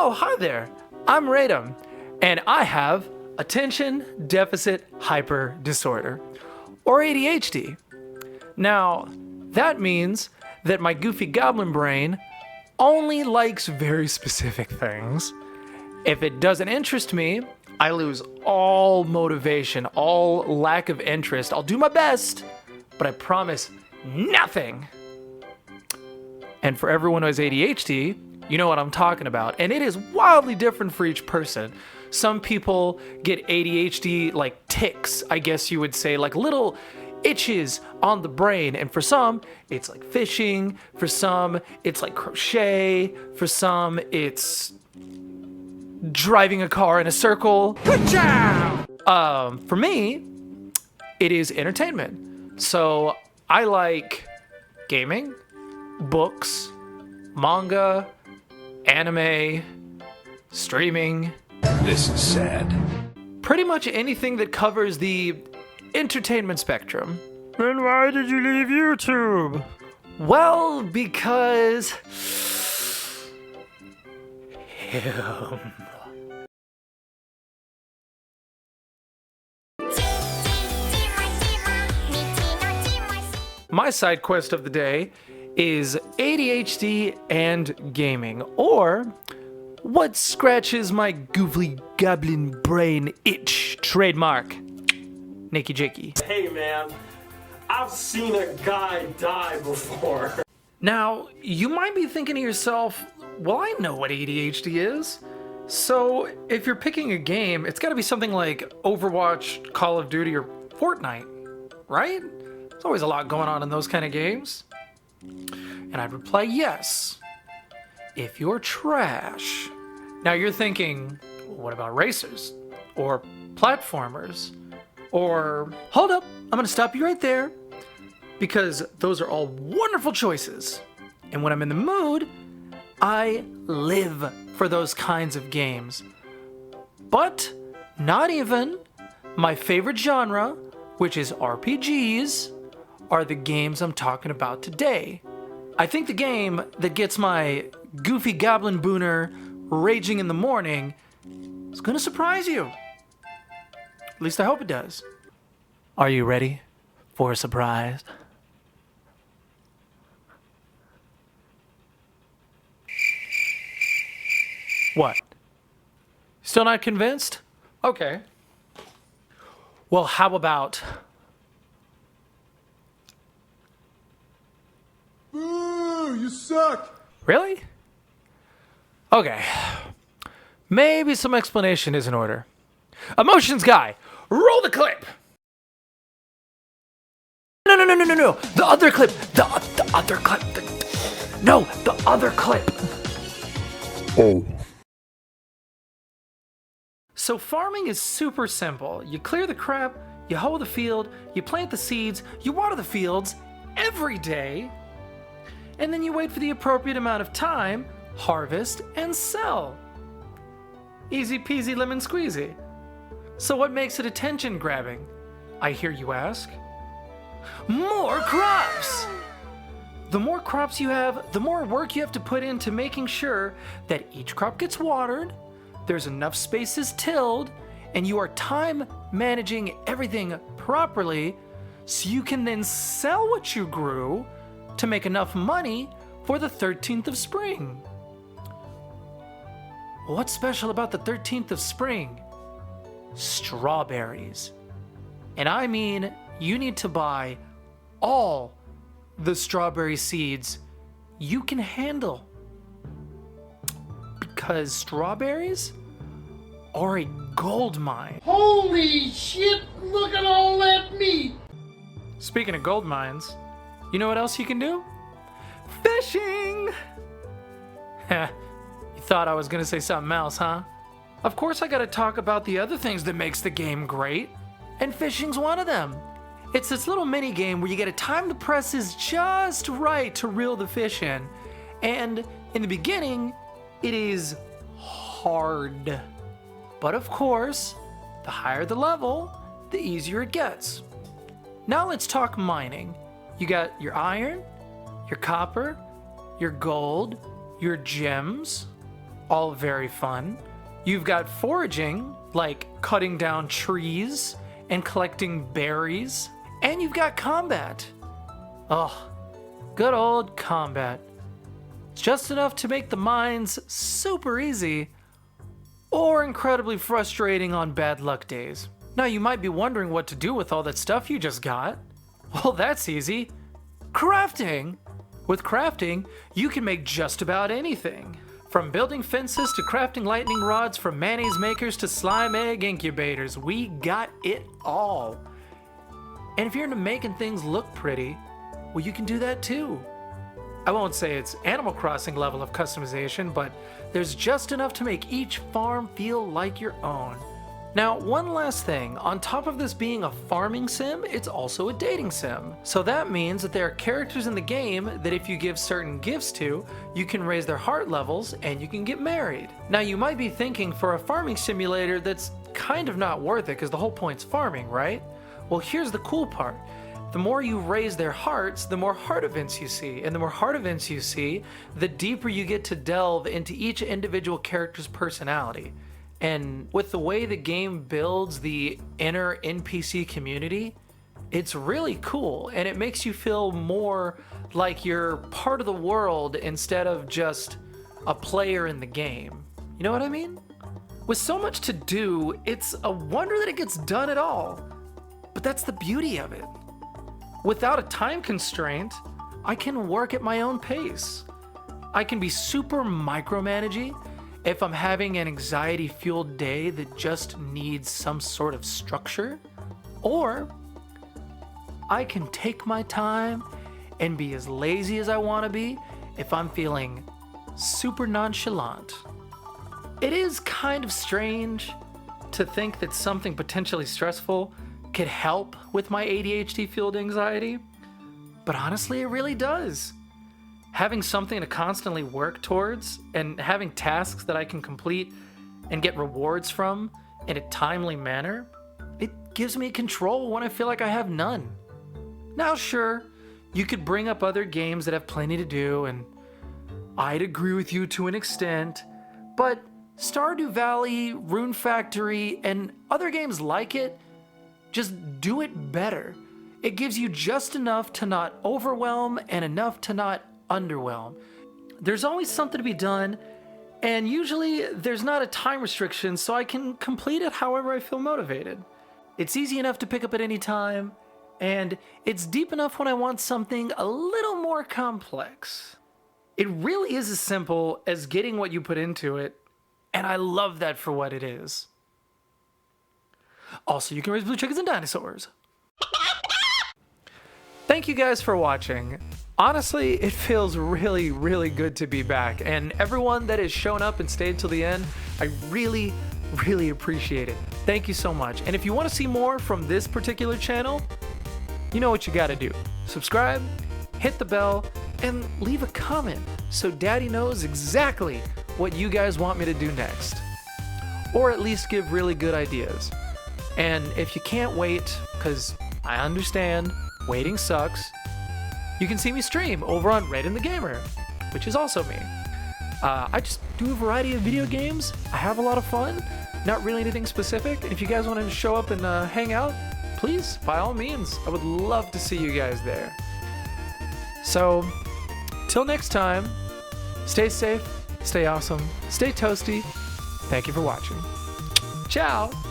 Oh, hi there. I'm Raytum, and I have attention deficit hyper disorder, or ADHD. Now, that means that my goofy goblin brain only likes very specific things. If it doesn't interest me, I lose all motivation, all lack of interest. I'll do my best, but I promise nothing. And for everyone who has ADHD, you know what I'm talking about. And it is wildly different for each person. Some people get ADHD like tics, I guess you would say, like little itches on the brain. And for some, it's like fishing. For some, it's like crochet. For some, it's driving a car in a circle. For me, it is entertainment. So I like gaming, books, manga, anime, streaming. This is sad. Pretty much anything that covers the entertainment spectrum. Then why did you leave YouTube? Well, because him. My side quest of the day is ADHD and gaming, or what scratches my goofy goblin brain itch trademark. Nicky Jakey. Hey man, I've seen a guy die before. Now, you might be thinking to yourself, well, I know what ADHD is. So if you're picking a game, it's gotta be something like Overwatch, Call of Duty, or Fortnite, right? There's always a lot going on in those kind of games. And I'd reply yes, if you're trash. Now you're thinking, what about racers? Or platformers? Or, hold up, I'm gonna stop you right there. Because those are all wonderful choices. And when I'm in the mood, I live for those kinds of games. But not even my favorite genre, which is RPGs, are the games I'm talking about today. I think the game that gets my goofy goblin booner raging in the morning is gonna surprise you. At least I hope it does. Are you ready for a surprise? What? Still not convinced? Okay. Well, how about... Boo! You suck! Really? Okay. Maybe some explanation is in order. Emotions guy, roll the clip! No. The other clip. The other clip. The other clip. Oh. So farming is super simple. You clear the crap, you hoe the field, you plant the seeds, you water the fields every day, and then you wait for the appropriate amount of time, harvest, and sell. Easy peasy lemon squeezy. So what makes it attention grabbing? I hear you ask. More crops! The more crops you have, the more work you have to put into making sure that each crop gets watered, there's enough spaces tilled, and you are time managing everything properly so you can then sell what you grew to make enough money for the 13th of spring. What's special about the 13th of spring? Strawberries. And I mean, you need to buy all the strawberry seeds you can handle. Because strawberries are a gold mine. Holy shit, look at all that meat! Speaking of gold mines, you know what else you can do? Fishing! Heh, you thought I was gonna say something else, huh? Of course I gotta talk about the other things that makes the game great, and fishing's one of them. It's this little mini game where you gotta time the presses just right to reel the fish in. And in the beginning, it is hard. But of course, the higher the level, the easier it gets. Now let's talk mining. You got your iron, your copper, your gold, your gems. all very fun. You've got foraging, like cutting down trees and collecting berries. And you've got combat. Oh, good old combat. It's just enough to make the mines super easy or incredibly frustrating on bad luck days. Now you might be wondering what to do with all that stuff you just got. Well, that's easy. Crafting! With crafting, you can make just about anything. From building fences to crafting lightning rods, from mayonnaise makers to slime egg incubators, we got it all. And if you're into making things look pretty, well, you can do that too. I won't say it's Animal Crossing level of customization, but there's just enough to make each farm feel like your own. Now, one last thing, on top of this being a farming sim, it's also a dating sim. So that means that there are characters in the game that if you give certain gifts to, you can raise their heart levels and you can get married. Now you might be thinking, for a farming simulator, that's kind of not worth it because the whole point's farming, right? Well, here's the cool part. The more you raise their hearts, the more heart events you see. And the more heart events you see, the deeper you get to delve into each individual character's personality. And with the way the game builds the inner NPC community, it's really cool. And it makes you feel more like you're part of the world instead of just a player in the game. You know what I mean? With so much to do, it's a wonder that it gets done at all. But that's the beauty of it. Without a time constraint, I can work at my own pace. I can be super micromanaging if I'm having an anxiety-fueled day that just needs some sort of structure. Or I can take my time and be as lazy as I want to be if I'm feeling super nonchalant. It is kind of strange to think that something potentially stressful could help with my ADHD-fueled anxiety, but honestly, it really does. Having something to constantly work towards and having tasks that I can complete and get rewards from in a timely manner, it gives me control when I feel like I have none. Now, sure, you could bring up other games that have plenty to do, and I'd agree with you to an extent, but Stardew Valley, Rune Factory, and other games like it just do it better. It gives you just enough to not overwhelm and enough to not underwhelm. There's always something to be done, and usually there's not a time restriction, so I can complete it however I feel motivated. It's easy enough to pick up at any time, and it's deep enough when I want something a little more complex. It really is as simple as getting what you put into it, and I love that for what it is. Also, you can raise blue chickens and dinosaurs. Thank you guys for watching. Honestly, it feels really, really good to be back, and everyone that has shown up and stayed till the end, I really, really appreciate it. Thank you so much. And if you want to see more from this particular channel, you know what you gotta do. Subscribe, hit the bell, and leave a comment so Daddy knows exactly what you guys want me to do next. Or at least give really good ideas. And if you can't wait, because I understand, waiting sucks, you can see me stream over on Raytum the Gamer, which is also me. I just do a variety of video games. I have a lot of fun, not really anything specific. If you guys want to show up and hang out, please, by all means. I would love to see you guys there. So, till next time, stay safe, stay awesome, stay toasty. Thank you for watching. Ciao!